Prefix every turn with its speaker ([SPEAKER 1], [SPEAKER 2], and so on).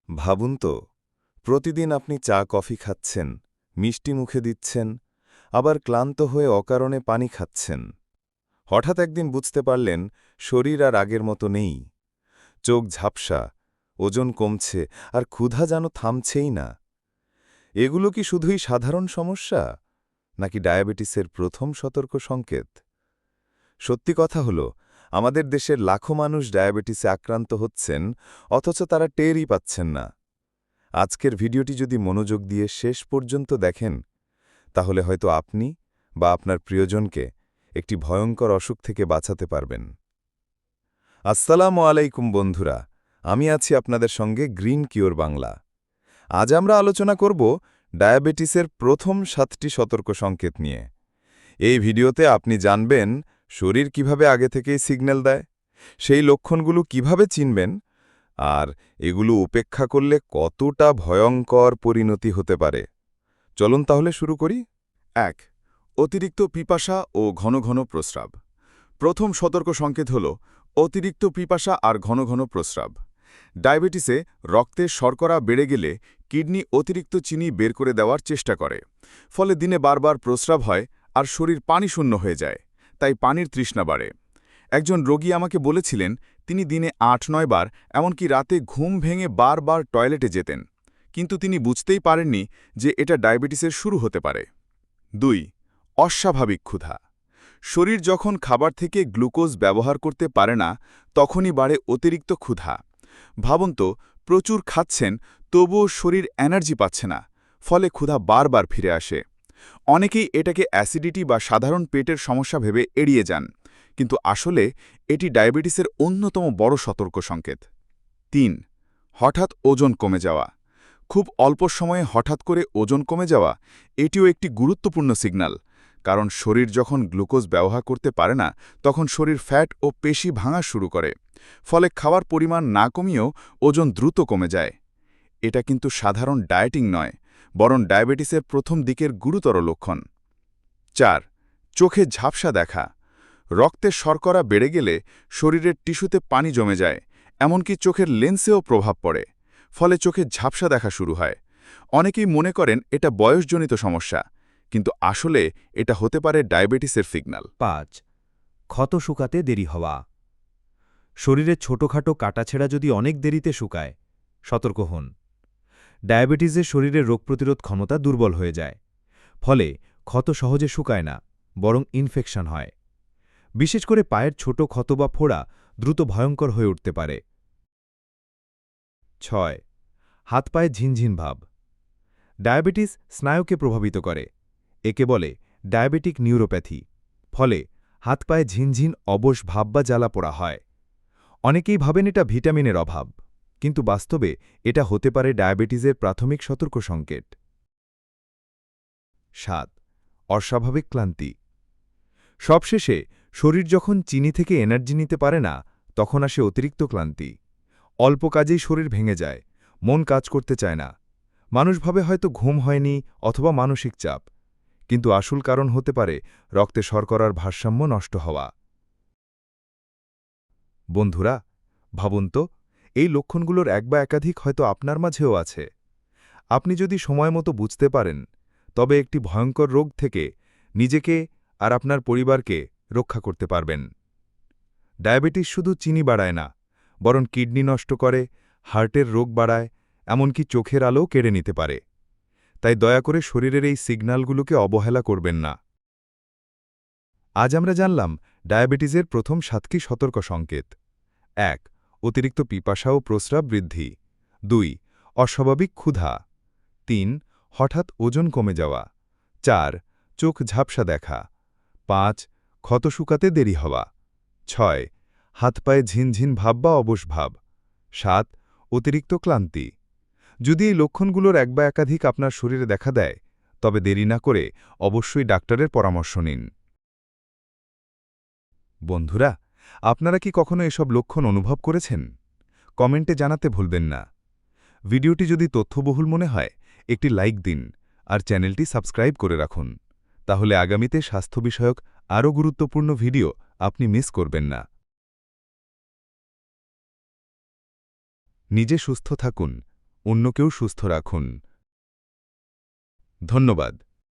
[SPEAKER 1] ভাবুন তো, প্রতিদিন আপনি চা কফি খাচ্ছেন, মিষ্টি মুখে দিচ্ছেন, আবার ক্লান্ত হয়ে অকারণে পানি খাচ্ছেন। হঠাৎ একদিন বুঝতে পারলেন শরীর আর আগের মতো নেই। চোখ ঝাপসা, ওজন কমছে, আর ক্ষুধা যেন থামছেই না। এগুলো কি শুধুই সাধারণ সমস্যা, নাকি ডায়াবেটিসের প্রথম সতর্ক সংকেত? সত্যি কথা হল, আমাদের দেশের লাখো মানুষ ডায়াবেটিসে আক্রান্ত হচ্ছেন, অথচ তারা টেরই পাচ্ছেন না। আজকের ভিডিওটি যদি মনোযোগ দিয়ে শেষ পর্যন্ত দেখেন, তাহলে হয়তো আপনি বা আপনার প্রিয়জনকে একটি ভয়ঙ্কর অসুখ থেকে বাঁচাতে পারবেন। আসসালামু আলাইকুম বন্ধুরা, আমি আছি আপনাদের সঙ্গে গ্রিন কিওর বাংলা। আজ আমরা আলোচনা করব ডায়াবেটিসের প্রথম 7টি সতর্ক সংকেত নিয়ে। এই ভিডিওতে আপনি জানবেন শরীর কিভাবে আগে থেকেই সিগন্যাল দেয়, সেই লক্ষণগুলো কিভাবে চিনবেন, আর এগুলো উপেক্ষা করলে কতটা ভয়ঙ্কর পরিণতি হতে পারে। চলুন তাহলে শুরু করি।
[SPEAKER 2] ১. অতিরিক্ত পিপাসা ও ঘন ঘন প্রস্রাব। প্রথম সতর্ক সংকেত হল অতিরিক্ত পিপাসা আর ঘন ঘন প্রস্রাব। ডায়াবেটিসে রক্তে শর্করা বেড়ে গেলে কিডনি অতিরিক্ত চিনি বের করে দেওয়ার চেষ্টা করে, ফলে দিনে বারবার প্রস্রাব হয় আর শরীর পানিশূন্য হয়ে যায়, তাই পানির তৃষ্ণা বাড়ে। একজন রোগী আমাকে বলেছিলেন তিনি দিনে ৮-৯ বার, এমনকি রাতে ঘুম ভেঙে বারবার টয়লেটে যেতেন, কিন্তু তিনি বুঝতেই পারেননি যে এটা ডায়াবেটিসের শুরু হতে পারে। ২. অস্বাভাবিক ক্ষুধা। শরীর যখন খাবার থেকে গ্লুকোজ ব্যবহার করতে পারে না, তখনই বাড়ে অতিরিক্ত ক্ষুধা। ভাবুন তো, প্রচুর খাচ্ছেন, তবুও শরীর এনার্জি পাচ্ছে না, ফলে ক্ষুধা বারবার ফিরে আসে। অনেকেই এটাকে অ্যাসিডিটি বা সাধারণ পেটের সমস্যা ভেবে এড়িয়ে যান, কিন্তু আসলে এটি ডায়াবেটিসের অন্যতম বড় সতর্ক সংকেত। ৩. হঠাৎ ওজন কমে যাওয়া। খুব অল্প সময়ে হঠাৎ করে ওজন কমে যাওয়া, এটিও একটি গুরুত্বপূর্ণ সিগন্যাল, কারণ শরীর যখন গ্লুকোজ ব্যবহার করতে পারে না, তখন শরীর ফ্যাট ও পেশি ভাঙা শুরু করে, ফলে খাওয়ার পরিমাণ না কমিয়েও ওজন দ্রুত কমে যায়। এটা কিন্তু সাধারণ ডায়েটিং নয়, বরং ডায়াবেটিসের প্রথম দিকের গুরুতর লক্ষণ। ৪. চোখে ঝাপসা দেখা। রক্তে শর্করা বেড়ে গেলে শরীরের টিস্যুতে পানি জমে যায়, এমনকি চোখের লেন্সেও প্রভাব পড়ে, ফলে চোখে ঝাপসা দেখা শুরু হয়। অনেকেই মনে করেন এটা বয়সজনিত সমস্যা, কিন্তু আসলে এটা হতে পারে ডায়াবেটিসের সিগন্যাল।
[SPEAKER 3] ৫. ক্ষত শুকাতে দেরি হওয়া। শরীরে ছোটখাটো কাটাছেঁড়া যদি অনেক দেরিতে শুকায়, সতর্ক হন। ডায়াবেটিসে শরীরের রোগ প্রতিরোধ ক্ষমতা দুর্বল হয়ে যায়, ফলে ক্ষত সহজে শুকায় না, বরং ইনফেকশন হয়। বিশেষ করে পায়ের ছোট ক্ষত বা ফোড়া দ্রুত ভয়ঙ্কর হয়ে উঠতে পারে। ৬. হাত পায়ে ঝিনঝিন ভাব। ডায়াবেটিস স্নায়ুকে প্রভাবিত করে, একে বলে ডায়াবেটিক নিউরোপ্যাথি। ফলে হাত পায়ে ঝিনঝিন, অবশ ভাব বা জ্বালা পোড়া হয়। অনেকেই ভাবেন এটা ভিটামিনের অভাব, কিন্তু বাস্তবে এটা হতে পারে ডায়াবেটিসের প্রাথমিক সতর্ক সংকেত। ৭. অস্বাভাবিক ক্লান্তি। সবশেষে শরীর যখন চিনি থেকে এনার্জি নিতে পারে না, তখন আসে অতিরিক্ত ক্লান্তি। অল্প কাজেই শরীর ভেঙে যায়, মন কাজ করতে চায় না। মানুষ ভাবে হয়তো ঘুম হয়নি অথবা মানসিক চাপ, কিন্তু আসল কারণ হতে পারে রক্তে শর্করার ভারসাম্য নষ্ট হওয়া। বন্ধুরা, ভাবুন তো, এই লক্ষণগুলোর এক বা একাধিক হয়তো আপনার মাঝেও আছে। আপনি যদি সময়মতো বুঝতে পারেন, তবে একটি ভয়ঙ্কর রোগ থেকে নিজেকে আর আপনার পরিবারকে রক্ষা করতে পারবেন। ডায়াবেটিস শুধু চিনি বাড়ায় না, বরং কিডনি নষ্ট করে, হার্টের রোগ বাড়ায়, এমনকি চোখের আলোও কেড়ে নিতে পারে। তাই দয়া করে শরীরের এই সিগন্যালগুলোকে অবহেলা করবেন না। আজ আমরা জানলাম ডায়াবেটিসের প্রথম 7টি সতর্ক সংকেত। ১. অতিরিক্ত পিপাসা ও প্রস্রাব বৃদ্ধি। ২. অস্বাভাবিক ক্ষুধা। ৩. হঠাৎ ওজন কমে যাওয়া। ৪. চোখ ঝাপসা দেখা। ৫. ক্ষত শুকাতে দেরি হওয়া। ৬. হাত পায়ে ঝিনঝিন ভাব বা অবশ ভাব। ৭. অতিরিক্ত ক্লান্তি। যদি এই লক্ষণগুলোর এক বা একাধিক আপনার শরীরে দেখা দেয়, তবে দেরি না করে অবশ্যই ডাক্তারের পরামর্শ নিন। বন্ধুরা, আপনারা কি কখনো এসব লক্ষণ অনুভব করেছেন? কমেন্টে জানাতে ভুলবেন না। ভিডিওটি যদি তথ্যবহুল মনে হয়, একটি লাইক দিন আর চ্যানেলটি সাবস্ক্রাইব করে রাখুন। তাহলে আগামীতে স্বাস্থ্য বিষয়ক আরও গুরুত্বপূর্ণ ভিডিও আপনি মিস করবেন না। নিজে সুস্থ থাকুন, অন্যকেও সুস্থ রাখুন। ধন্যবাদ।